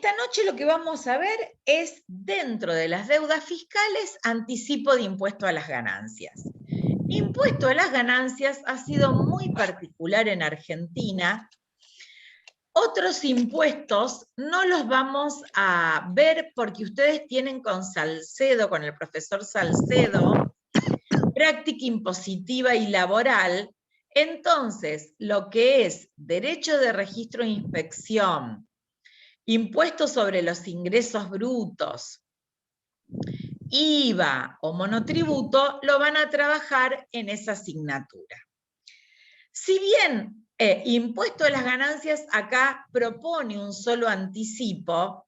Esta noche lo que vamos a ver es, dentro de las deudas fiscales, anticipo de impuesto a las ganancias. Impuesto a las ganancias ha sido muy particular en Argentina. Otros impuestos no los vamos a ver porque ustedes tienen con Salcedo, con el profesor Salcedo, práctica impositiva y laboral. Entonces, lo que es derecho de registro e inspección, impuesto sobre los ingresos brutos, IVA o monotributo, lo van a trabajar en esa asignatura. Si bien impuesto a las ganancias acá propone un solo anticipo,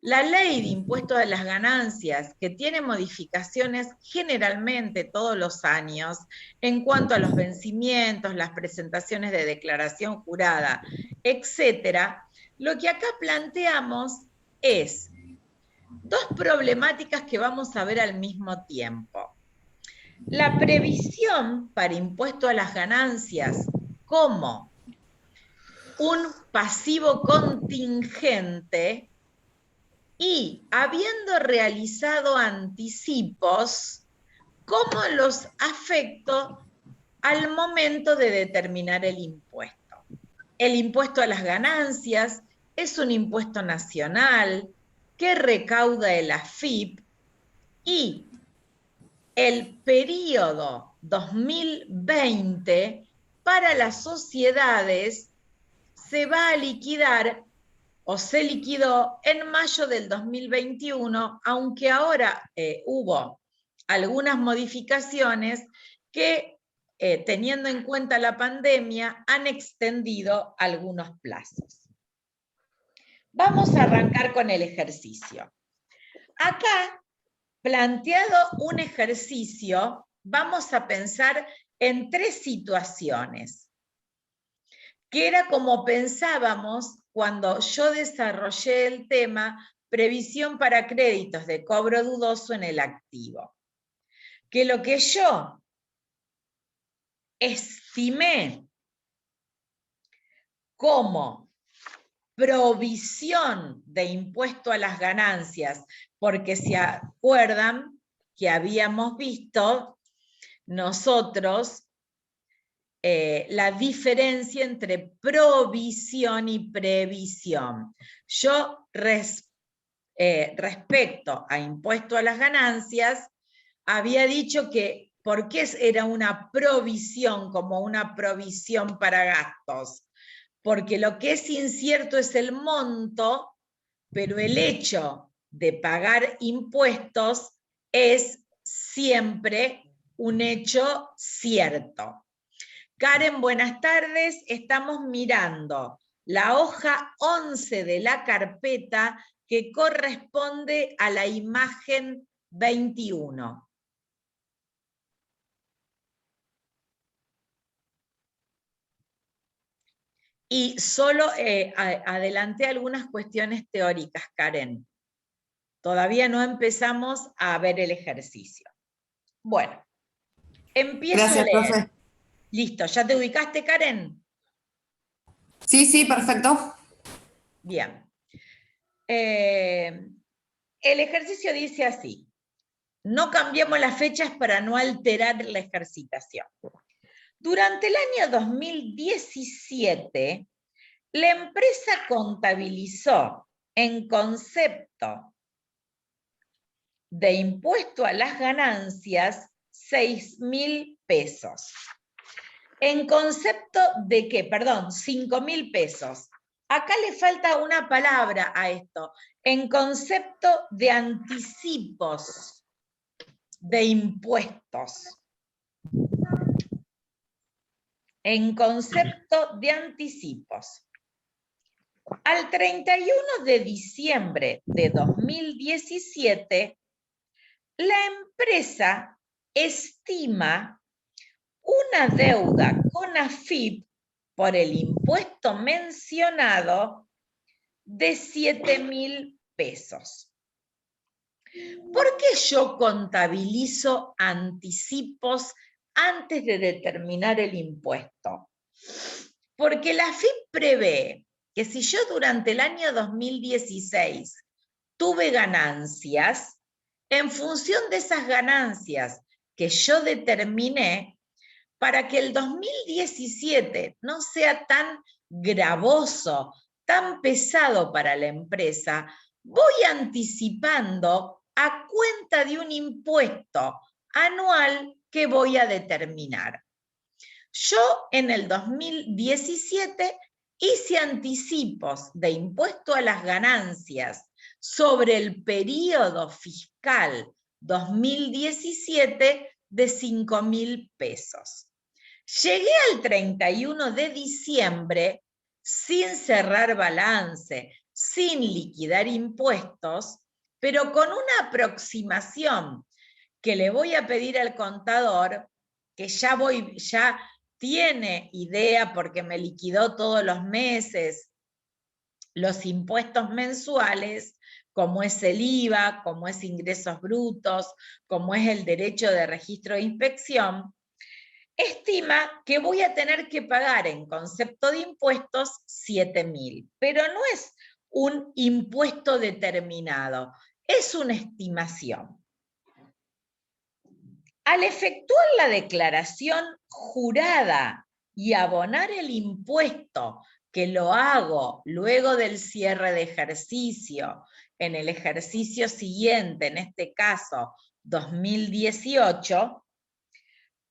la ley de impuesto a las ganancias, que tiene modificaciones generalmente todos los años en cuanto a los vencimientos, las presentaciones de declaración jurada, etcétera, lo que acá planteamos es dos problemáticas que vamos a ver al mismo tiempo. La previsión para impuesto a las ganancias como un pasivo contingente y, habiendo realizado anticipos, cómo los afecto al momento de determinar el impuesto. El impuesto a las ganancias es un impuesto nacional que recauda el AFIP y el periodo 2020 para las sociedades se va a liquidar o se liquidó en mayo del 2021, aunque ahora hubo algunas modificaciones que, teniendo en cuenta la pandemia, han extendido algunos plazos. Vamos a arrancar con el ejercicio. Acá, planteado un ejercicio, vamos a pensar en tres situaciones, que era como pensábamos cuando yo desarrollé el tema previsión para créditos de cobro dudoso en el activo. Que lo que yo estimé como provisión de impuesto a las ganancias, porque se acuerdan que habíamos visto nosotros la diferencia entre provisión y previsión. Yo respecto a impuesto a las ganancias, había dicho que ¿por qué era una provisión como una provisión para gastos? Porque lo que es incierto es el monto, pero el hecho de pagar impuestos es siempre un hecho cierto. Karen, buenas tardes. Estamos mirando la hoja 11 de la carpeta que corresponde a la imagen 21. Y solo adelanté algunas cuestiones teóricas, Karen. Todavía no empezamos a ver el ejercicio. Bueno, empiezo a leer. Profe. Listo, ¿ya te ubicaste, Karen? Sí, perfecto. Bien. El ejercicio dice así: no cambiemos las fechas para no alterar la ejercitación. Durante el año 2017, la empresa contabilizó en concepto de impuesto a las ganancias 6.000 pesos. En concepto de qué, perdón, 5.000 pesos. Acá le falta una palabra a esto. En concepto de anticipos de impuestos. En concepto de anticipos. Al 31 de diciembre de 2017, la empresa estima una deuda con AFIP por el impuesto mencionado de 7.000 pesos. ¿Por qué yo contabilizo anticipos antes de determinar el impuesto? Porque la AFIP prevé que si yo durante el año 2016 tuve ganancias, en función de esas ganancias que yo determiné, para que el 2017 no sea tan gravoso, tan pesado para la empresa, voy anticipando a cuenta de un impuesto anual que voy a determinar. Yo en el 2017 hice anticipos de impuesto a las ganancias sobre el periodo fiscal 2017 de 5.000 pesos. Llegué al 31 de diciembre sin cerrar balance, sin liquidar impuestos, pero con una aproximación que le voy a pedir al contador, que ya tiene idea porque me liquidó todos los meses los impuestos mensuales, como es el IVA, como es ingresos brutos, como es el derecho de registro de inspección, estima que voy a tener que pagar en concepto de impuestos 7.000, pero no es un impuesto determinado, es una estimación. Al efectuar la declaración jurada y abonar el impuesto, que lo hago luego del cierre de ejercicio, en el ejercicio siguiente, en este caso 2018,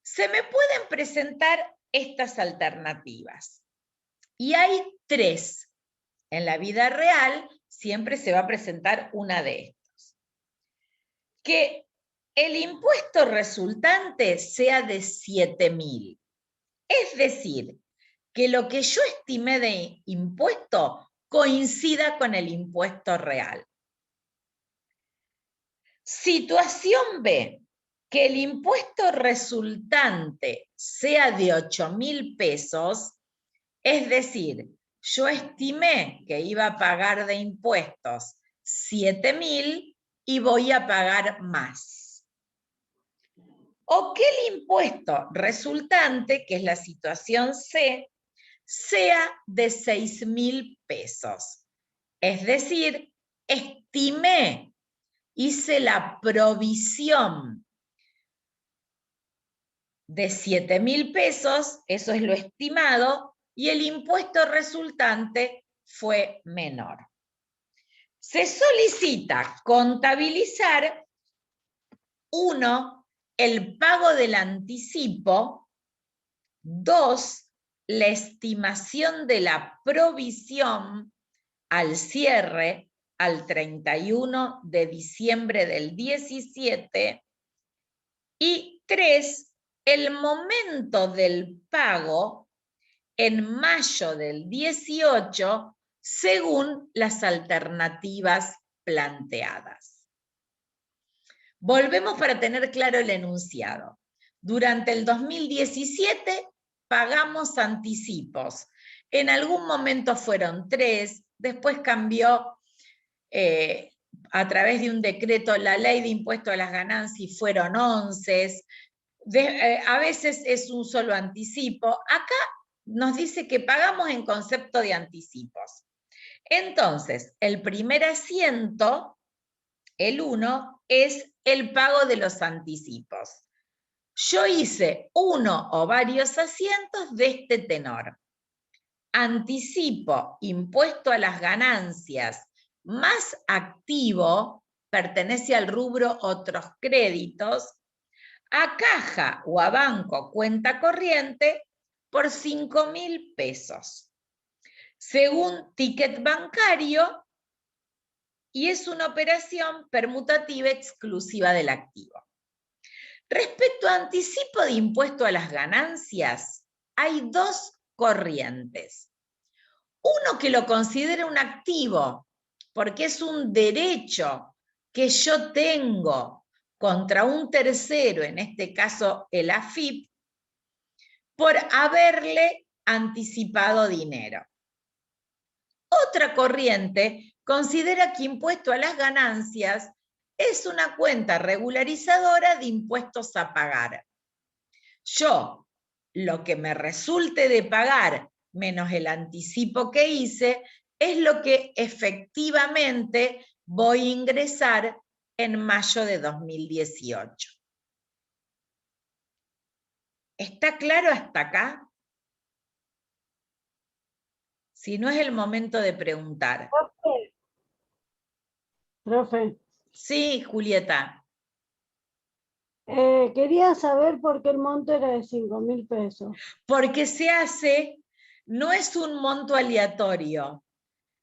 se me pueden presentar estas alternativas. Y hay 3. En la vida real siempre se va a presentar una de estas. Que el impuesto resultante sea de 7.000. Es decir, que lo que yo estimé de impuesto coincida con el impuesto real. Situación B, que el impuesto resultante sea de 8.000 pesos, es decir, yo estimé que iba a pagar de impuestos 7.000 y voy a pagar más. O que el impuesto resultante, que es la situación C, sea de 6.000 pesos. Es decir, estimé, hice la provisión de 7.000 pesos, eso es lo estimado, y el impuesto resultante fue menor. Se solicita contabilizar, 1, el pago del anticipo, 2, la estimación de la provisión al cierre, al 31 de diciembre del 17, y 3, el momento del pago en mayo del 18, según las alternativas planteadas. Volvemos para tener claro el enunciado. Durante el 2017 pagamos anticipos. En algún momento fueron 3, después cambió a través de un decreto la ley de impuesto a las ganancias y fueron 11. A veces es un solo anticipo. Acá nos dice que pagamos en concepto de anticipos. Entonces, el primer asiento, el 1, es el pago de los anticipos. Yo hice uno o varios asientos de este tenor. Anticipo, impuesto a las ganancias, más activo, pertenece al rubro otros créditos, a caja o a banco cuenta corriente por 5.000 pesos. Según ticket bancario, y es una operación permutativa exclusiva del activo. Respecto a anticipo de impuesto a las ganancias, hay 2 corrientes. Uno que lo considera un activo, porque es un derecho que yo tengo contra un tercero, en este caso el AFIP, por haberle anticipado dinero. Otra corriente considera que impuesto a las ganancias es una cuenta regularizadora de impuestos a pagar. Yo, lo que me resulte de pagar menos el anticipo que hice, es lo que efectivamente voy a ingresar en mayo de 2018. ¿Está claro hasta acá? Si no, es el momento de preguntar. Profe, Sí, Julieta. quería saber por qué el monto era de 5.000 pesos. Porque se hace, no es un monto aleatorio,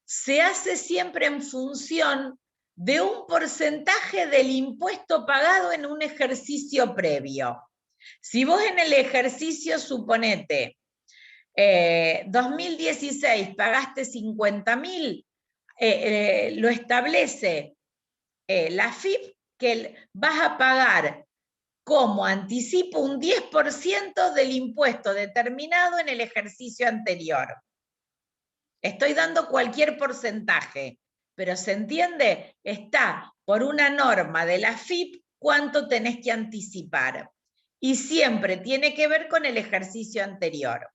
se hace siempre en función de un porcentaje del impuesto pagado en un ejercicio previo. Si vos en el ejercicio, suponete, 2016 pagaste 50.000, lo establece la FIP que vas a pagar como anticipo un 10% del impuesto determinado en el ejercicio anterior. Estoy dando cualquier porcentaje, pero ¿se entiende? Está por una norma de la FIP cuánto tenés que anticipar. Y siempre tiene que ver con el ejercicio anterior.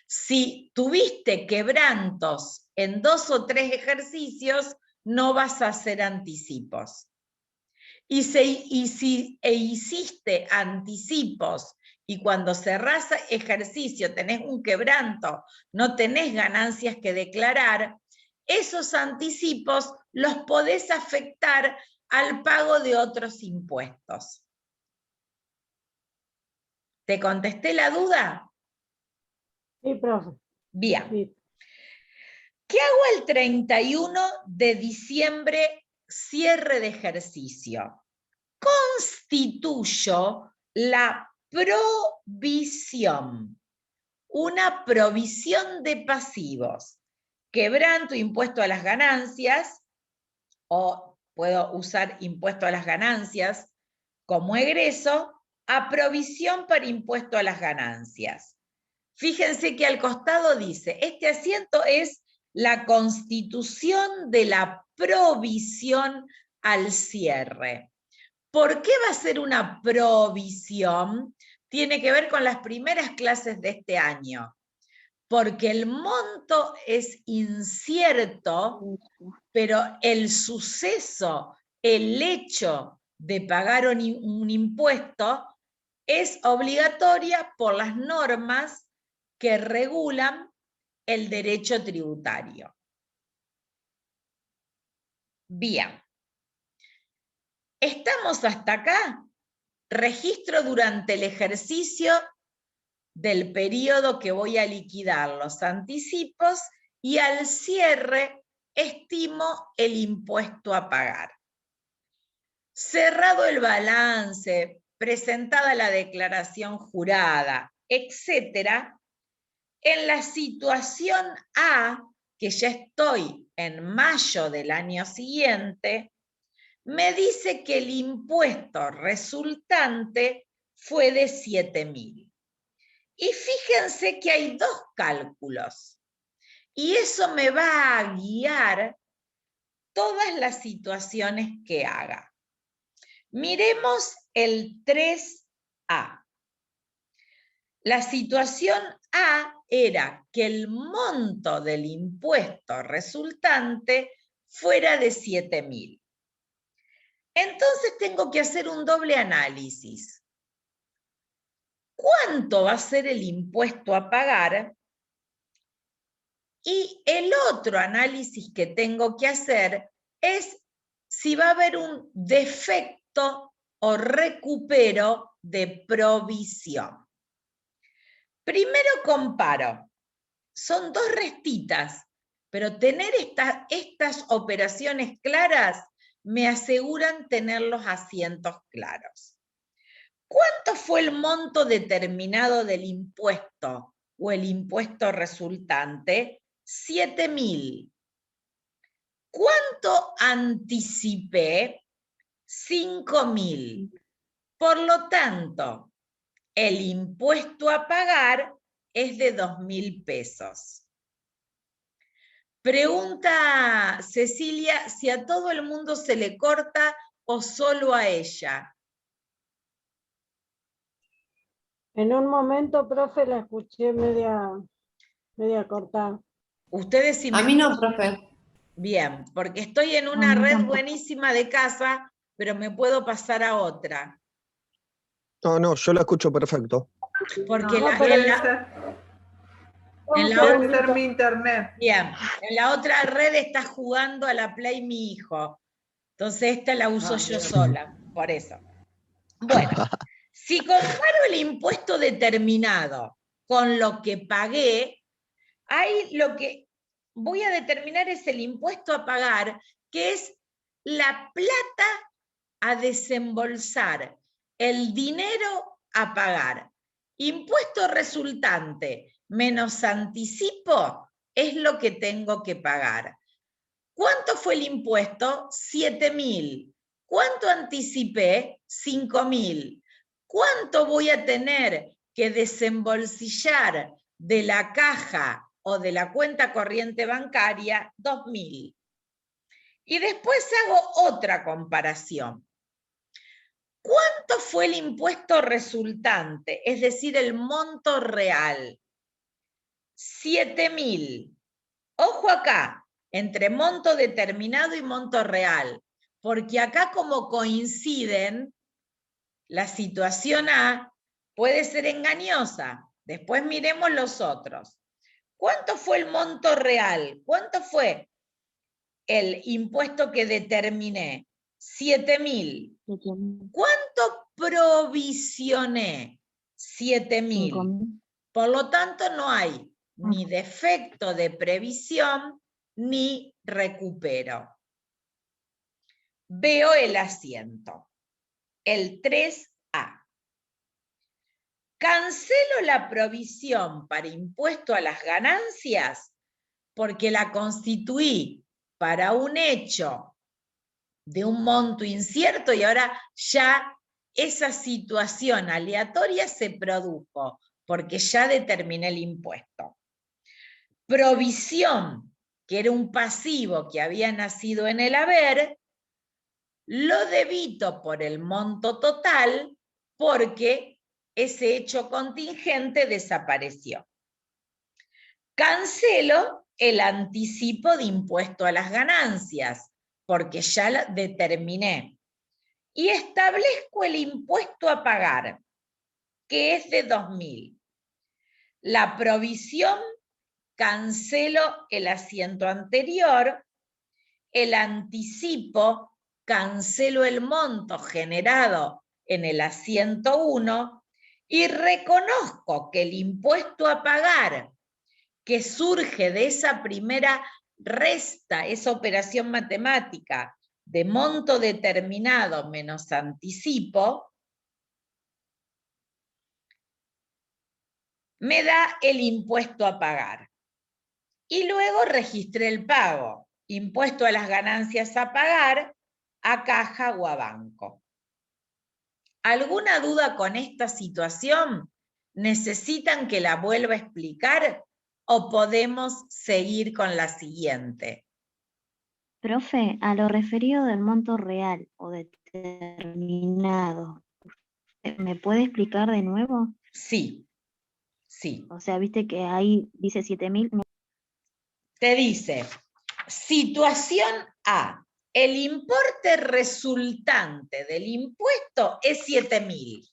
Si tuviste quebrantos en 2 o 3 ejercicios, no vas a hacer anticipos. Y si hiciste anticipos y cuando cerrás ejercicio tenés un quebranto, no tenés ganancias que declarar, esos anticipos los podés afectar al pago de otros impuestos. ¿Te contesté la duda? Sí, profe. Bien. Sí. ¿Qué hago el 31 de diciembre, cierre de ejercicio? Constituyo la provisión, una provisión de pasivos. Quebranto impuesto a las ganancias, o puedo usar impuesto a las ganancias como egreso, a provisión para impuesto a las ganancias. Fíjense que al costado dice, este asiento es la constitución de la provisión al cierre. ¿Por qué va a ser una provisión? Tiene que ver con las primeras clases de este año. Porque el monto es incierto, pero el suceso, el hecho de pagar un impuesto es obligatoria por las normas que regulan el derecho tributario. Bien. ¿Estamos hasta acá? Registro durante el ejercicio del periodo que voy a liquidar los anticipos y al cierre estimo el impuesto a pagar. Cerrado el balance, presentada la declaración jurada, etc., en la situación A, que ya estoy en mayo del año siguiente, me dice que el impuesto resultante fue de 7.000. Y fíjense que hay 2 cálculos. Y eso me va a guiar todas las situaciones que haga. Miremos el 3A. La situación A era que el monto del impuesto resultante fuera de 7.000. Entonces tengo que hacer un doble análisis. ¿Cuánto va a ser el impuesto a pagar? Y el otro análisis que tengo que hacer es si va a haber un defecto o recupero de provisión. Primero comparo. Son 2 restitas, pero tener estas operaciones claras me aseguran tener los asientos claros. ¿Cuánto fue el monto determinado del impuesto o el impuesto resultante? 7.000. ¿Cuánto anticipé? 5.000. Por lo tanto, el impuesto a pagar es de 2.000 pesos. Pregunta Cecilia si a todo el mundo se le corta o solo a ella. En un momento, profe, la escuché media... Media cortada. Ustedes sí A mí no, profe. Bien, porque estoy en A una mí red tampoco. buenísima de casa, pero me puedo pasar a otra. No, yo la escucho perfecto. Porque No, en pero en la un Debe ser segundito. mi internet. bien, en la otra red está jugando a la Play mi hijo. Entonces esta la uso yo sola, por eso. Bueno, si comparo el impuesto determinado con lo que pagué, ahí lo que voy a determinar es el impuesto a pagar, que es la plata a desembolsar, el dinero a pagar. Impuesto resultante menos anticipo es lo que tengo que pagar. ¿Cuánto fue el impuesto? 7.000. ¿Cuánto anticipé? 5.000. ¿Cuánto voy a tener que desembolsillar de la caja o de la cuenta corriente bancaria? 2.000. Y después hago otra comparación. ¿Cuánto fue el impuesto resultante? Es decir, el monto real. 7.000. Ojo acá, entre monto determinado y monto real, porque acá como coinciden, la situación A puede ser engañosa. Después miremos los otros. ¿Cuánto fue el monto real? ¿Cuánto fue el impuesto que determiné? 7.000. ¿Cuánto provisioné? 7.000. 5.000. Por lo tanto, no hay ni defecto de previsión ni recupero. Veo el asiento. El 3A. Cancelo la provisión para impuesto a las ganancias porque la constituí para un hecho de un monto incierto y ahora ya esa situación aleatoria se produjo porque ya determiné el impuesto. Provisión, que era un pasivo que había nacido en el haber, lo debito por el monto total porque ese hecho contingente desapareció. Cancelo el anticipo de impuesto a las ganancias porque ya lo determiné. Y establezco el impuesto a pagar, que es de 2.000. La provisión, cancelo el asiento anterior, el anticipo, cancelo el monto generado en el asiento 1 y reconozco que el impuesto a pagar que surge de esa primera resta, esa operación matemática de monto determinado menos anticipo, me da el impuesto a pagar. Y luego registré el pago, impuesto a las ganancias a pagar, a caja o a banco. ¿Alguna duda con esta situación? ¿Necesitan que la vuelva a explicar o podemos seguir con la siguiente? Profe, a lo referido del monto real o determinado, ¿me puede explicar de nuevo? Sí, sí. O sea, viste que ahí dice 7.000. Te dice, situación A, el importe resultante del impuesto es 7.000.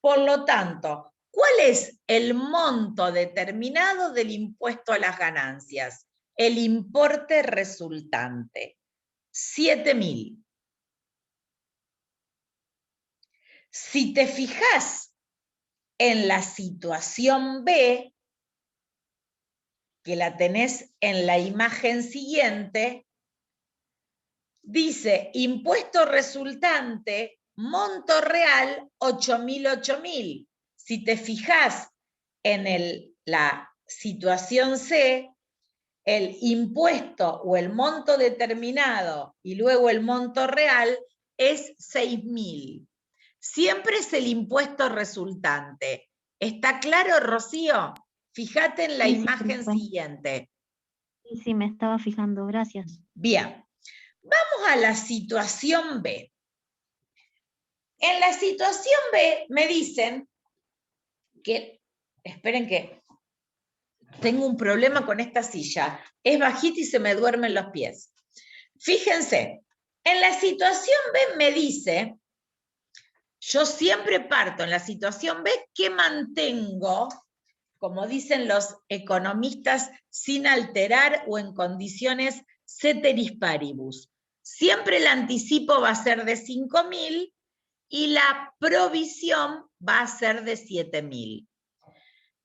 Por lo tanto, ¿cuál es el monto determinado del impuesto a las ganancias? El importe resultante, 7.000. Si te fijas en la situación B, que la tenés en la imagen siguiente, dice impuesto resultante, monto real 8.000. Si te fijas en la situación C, el impuesto o el monto determinado y luego el monto real es 6.000. Siempre es el impuesto resultante. ¿Está claro, Rocío? Fíjate en la Sí, imagen profe. siguiente. Sí, me estaba fijando, gracias. Bien, vamos a la situación B. En la situación B me dicen que, esperen que Tengo un problema con esta silla. Es bajita y se me duermen los pies. Fíjense, en la situación B me dice, yo siempre parto en la situación B que mantengo, como dicen los economistas, sin alterar o en condiciones ceteris paribus. Siempre el anticipo va a ser de 5.000 y la provisión va a ser de 7.000.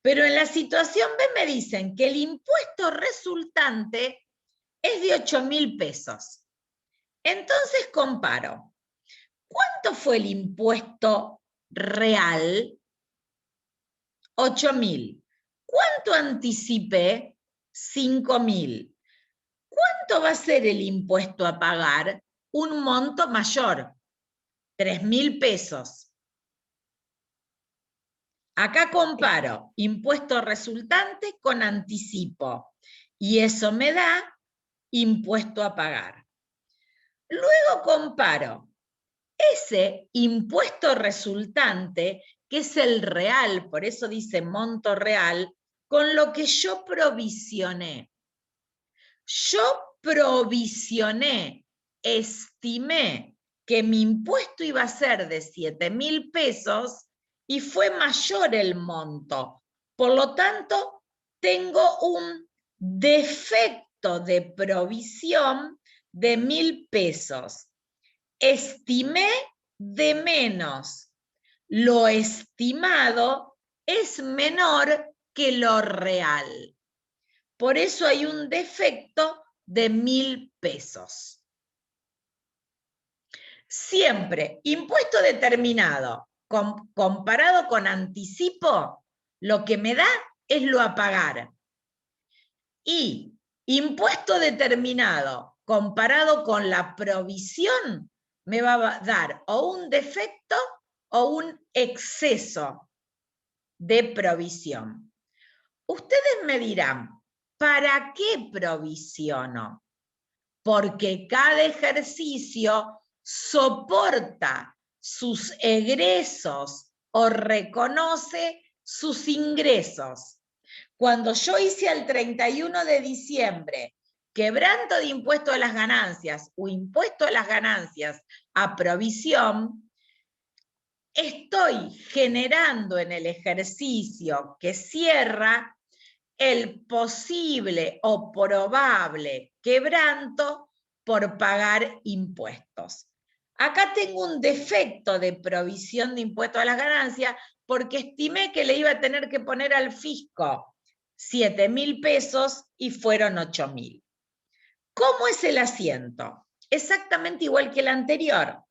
Pero en la situación B me dicen que el impuesto resultante es de 8.000 pesos. Entonces comparo. ¿Cuánto fue el impuesto real? 8.000. ¿Cuánto anticipé? 5.000. ¿Cuánto va a ser el impuesto a pagar? Un monto mayor, 3.000 pesos. Acá comparo impuesto resultante con anticipo y eso me da impuesto a pagar. Luego comparo ese impuesto resultante, que es el real, por eso dice monto real, con lo que yo provisioné. Yo provisioné, estimé que mi impuesto iba a ser de 7.000 pesos y fue mayor el monto. Por lo tanto, tengo un defecto de provisión de 1.000 pesos. Estimé de menos. Lo estimado es menor que lo real. Por eso hay un defecto de 1.000 pesos. Siempre, impuesto determinado comparado con anticipo, lo que me da es lo a pagar. Y impuesto determinado comparado con la provisión, me va a dar o un defecto o un exceso de provisión. Ustedes me dirán, ¿para qué provisiono? Porque cada ejercicio soporta sus egresos o reconoce sus ingresos. Cuando yo hice al 31 de diciembre quebranto de impuesto a las ganancias o impuesto a las ganancias a provisión, estoy generando en el ejercicio que cierra el posible o probable quebranto por pagar impuestos. Acá tengo un defecto de provisión de impuesto a las ganancias porque estimé que le iba a tener que poner al fisco 7.000 pesos y fueron 8.000. ¿Cómo es el asiento? Exactamente igual que el anterior.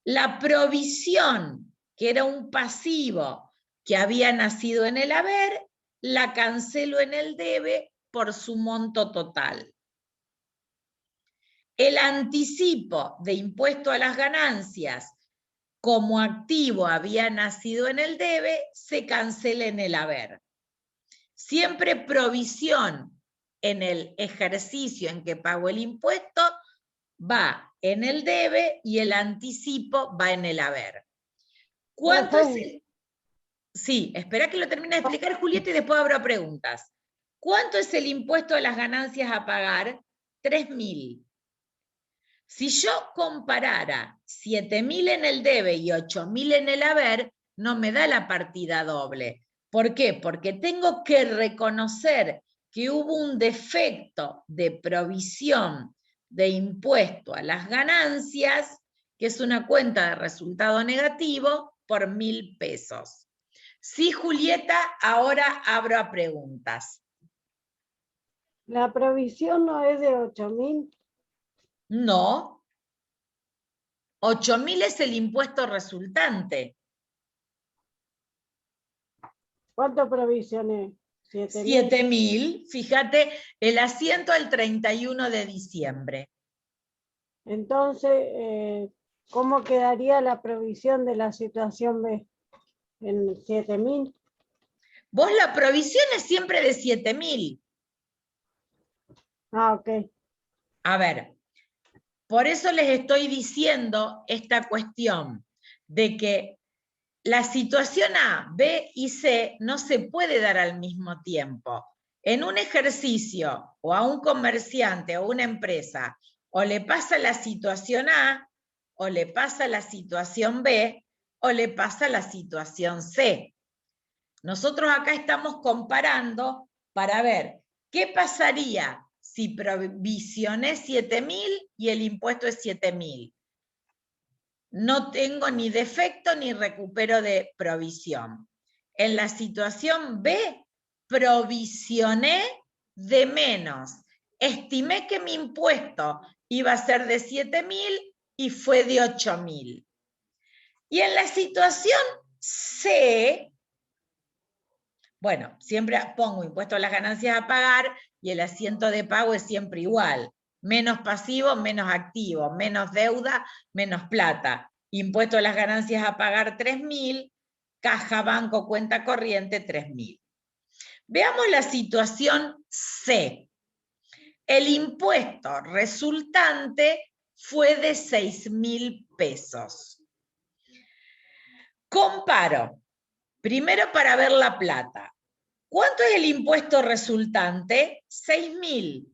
La provisión, que era un pasivo que había nacido en el haber, la cancelo en el debe por su monto total. El anticipo de impuesto a las ganancias, como activo había nacido en el debe, se cancela en el haber. Siempre provisión en el ejercicio en que pago el impuesto va en el debe y el anticipo va en el haber. ¿Cuánto es el...? Sí, espera que lo termine de explicar Julieta y después abro preguntas. ¿Cuánto es el impuesto a las ganancias a pagar? 3.000. Si yo comparara 7.000 en el debe y 8.000 en el haber, no me da la partida doble. ¿Por qué? Porque tengo que reconocer que hubo un defecto de provisión de impuesto a las ganancias, que es una cuenta de resultado negativo, por 1.000 pesos. Sí, Julieta, ahora abro a preguntas. La provisión no es de 8.000. No. 8.000 es el impuesto resultante. ¿Cuánto provisioné? 7.000. 7.000, fíjate, el asiento al 31 de diciembre. Entonces, ¿cómo quedaría la provisión de la situación B? ¿En 7.000? Vos la provisión es siempre de 7.000. Ah, ok. A ver, por eso les estoy diciendo esta cuestión de que la situación A, B y C no se puede dar al mismo tiempo. en un ejercicio o a un comerciante o una empresa, o le pasa la situación A, o le pasa la situación B, o le pasa la situación C. Nosotros acá estamos comparando para ver qué pasaría si provisioné 7.000 y el impuesto es 7.000. No tengo ni defecto ni recupero de provisión. En la situación B, provisioné de menos. Estimé que mi impuesto iba a ser de 7.000 y fue de 8.000. Y en la situación C, bueno, siempre pongo impuesto a las ganancias a pagar y el asiento de pago es siempre igual. Menos pasivo, menos activo, menos deuda, menos plata. Impuesto a las ganancias a pagar 3.000, caja, banco, cuenta corriente 3.000. Veamos la situación C. El impuesto resultante fue de 6.000 pesos. Comparo, primero para ver la plata. ¿Cuánto es el impuesto resultante? 6.000.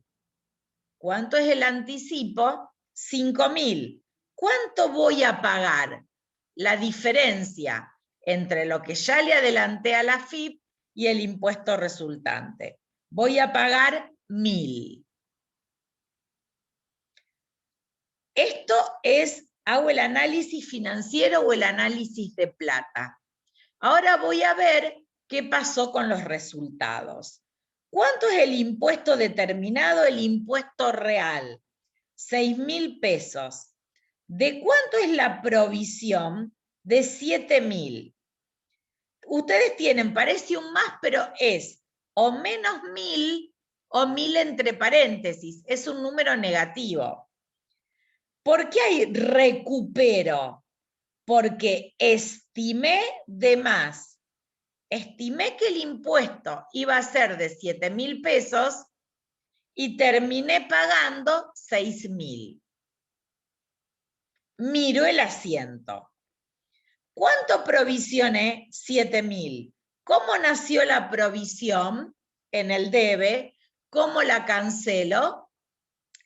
¿Cuánto es el anticipo? 5.000. ¿Cuánto voy a pagar? La diferencia entre lo que ya le adelanté a la FIP y el impuesto resultante. Voy a pagar 1.000. Esto es, hago el análisis financiero o el análisis de plata. Ahora voy a ver qué pasó con los resultados. ¿Cuánto es el impuesto determinado? El impuesto real. 6.000 pesos. ¿De cuánto es la provisión? De 7.000. Ustedes tienen, parece un más, pero es o menos 1.000 o 1.000 entre paréntesis. Es un número negativo. ¿Por qué hay recupero? Porque estimé de más. Estimé que el impuesto iba a ser de 7.000 pesos y terminé pagando 6.000. Miro el asiento. ¿Cuánto provisioné? 7.000. ¿Cómo nació la provisión en el debe? ¿Cómo la cancelo?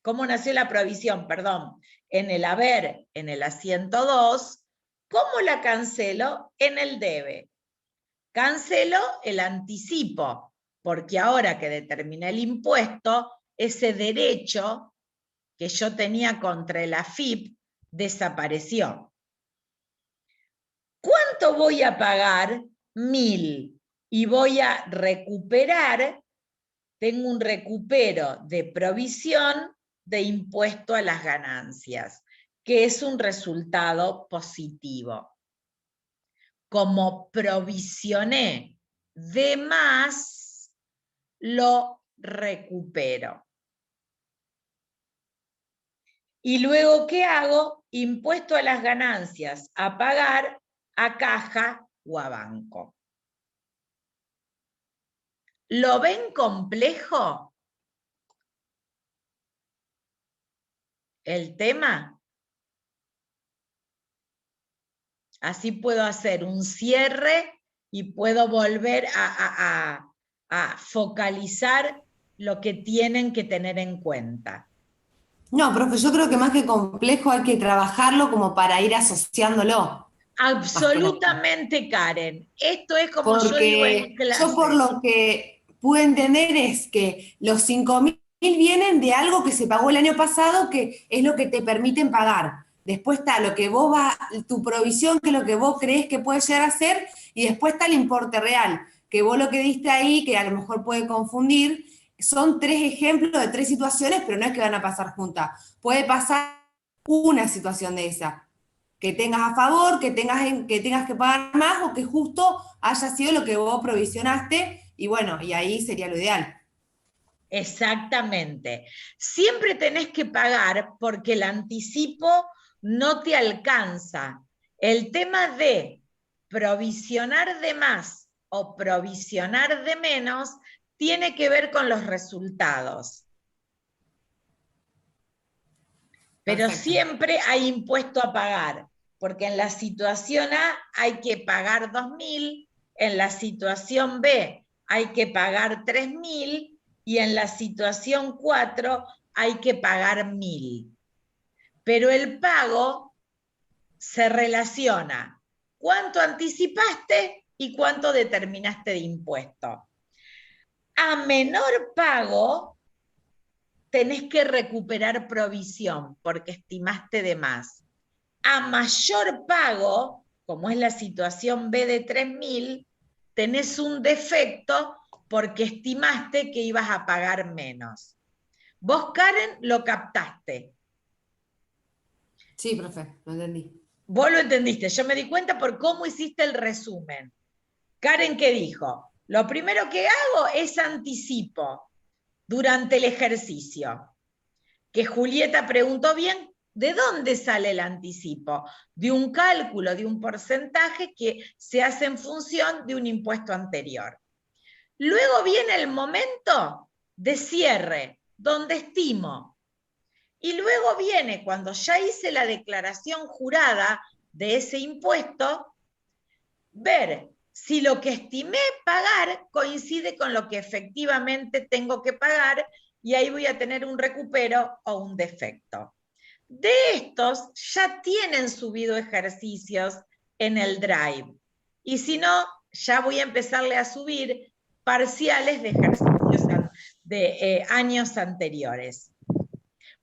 ¿Cómo nació la provisión? Perdón, en el haber, en el asiento 2. ¿Cómo la cancelo? En el debe. Cancelo el anticipo, porque ahora que determiné el impuesto, ese derecho que yo tenía contra el AFIP desapareció. ¿Cuánto voy a pagar? 1.000. Y voy a recuperar, tengo un recupero de provisión de impuesto a las ganancias, que es un resultado positivo. Como provisioné de más, lo recupero. Y luego, ¿qué hago? Impuesto a las ganancias a pagar a caja o a banco. ¿Lo ven complejo el tema? Así puedo hacer un cierre y puedo volver a focalizar lo que tienen que tener en cuenta. No, profe, yo creo que más que complejo hay que trabajarlo como para ir asociándolo. Absolutamente, Karen. Esto es como yo digo en Porque clase. yo por lo que pude entender es que los 5.000 vienen de algo que se pagó el año pasado, que es lo que te permiten pagar. Después está lo que vos vas, tu provisión, que es lo que vos crees que puede llegar a ser, y después está el importe real, que vos lo que diste ahí, que a lo mejor puede confundir. Son 3 ejemplos de 3 situaciones, pero no es que van a pasar juntas. Puede pasar una situación de esa, que tengas a favor, que tengas que pagar más o que justo haya sido lo que vos provisionaste y bueno, y ahí sería lo ideal. Exactamente. Siempre tenés que pagar porque el anticipo no te alcanza. El tema de provisionar de más o provisionar de menos tiene que ver con los resultados. Pero Perfecto. siempre hay impuesto a pagar, porque en la situación A hay que pagar 2.000, en la situación B hay que pagar 3.000 y en la situación 4 hay que pagar 1000. Pero el pago se relaciona cuánto anticipaste y cuánto determinaste de impuesto. A menor pago, tenés que recuperar provisión porque estimaste de más. A mayor pago, como es la situación B de 3000, tenés un defecto porque estimaste que ibas a pagar menos. Vos, Karen, lo captaste. Sí, profe, lo entendí. Vos lo entendiste, yo me di cuenta por cómo hiciste el resumen. Karen, ¿qué dijo? Lo primero que hago es anticipo durante el ejercicio. Que Julieta preguntó bien, ¿de dónde sale el anticipo? De un cálculo, de un porcentaje que se hace en función de un impuesto anterior. Luego viene el momento de cierre, donde estimo. Y luego viene, cuando ya hice la declaración jurada de ese impuesto, ver si lo que estimé pagar coincide con lo que efectivamente tengo que pagar, y ahí voy a tener un recupero o un defecto. De estos ya tienen subido ejercicios en el Drive. Y si no, ya voy a empezarle a subir parciales de ejercicios de años anteriores.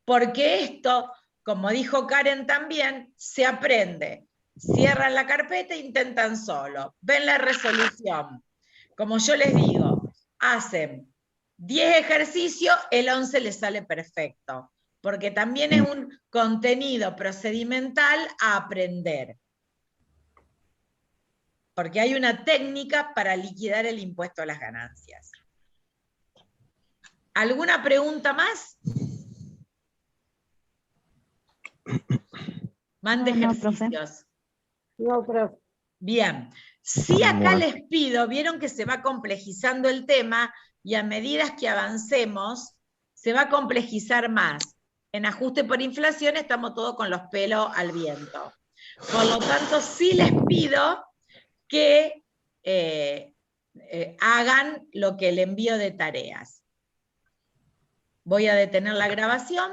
Porque esto, como dijo Karen también, se aprende. Cierran la carpeta e intentan solo. Ven la resolución. Como yo les digo, hacen 10 ejercicios, el 11 les sale perfecto. Porque también es un contenido procedimental a aprender. Porque hay una técnica para liquidar el impuesto a las ganancias. ¿Alguna pregunta más? Mande No, profe. ejercicios. No, profe. Bien, si acá Bueno. les pido, vieron que se va complejizando el tema y a medida que avancemos, se va a complejizar más. En ajuste por inflación estamos todos con los pelos al viento. Por lo tanto, sí les pido que hagan lo que el envío de tareas. Voy a detener la grabación.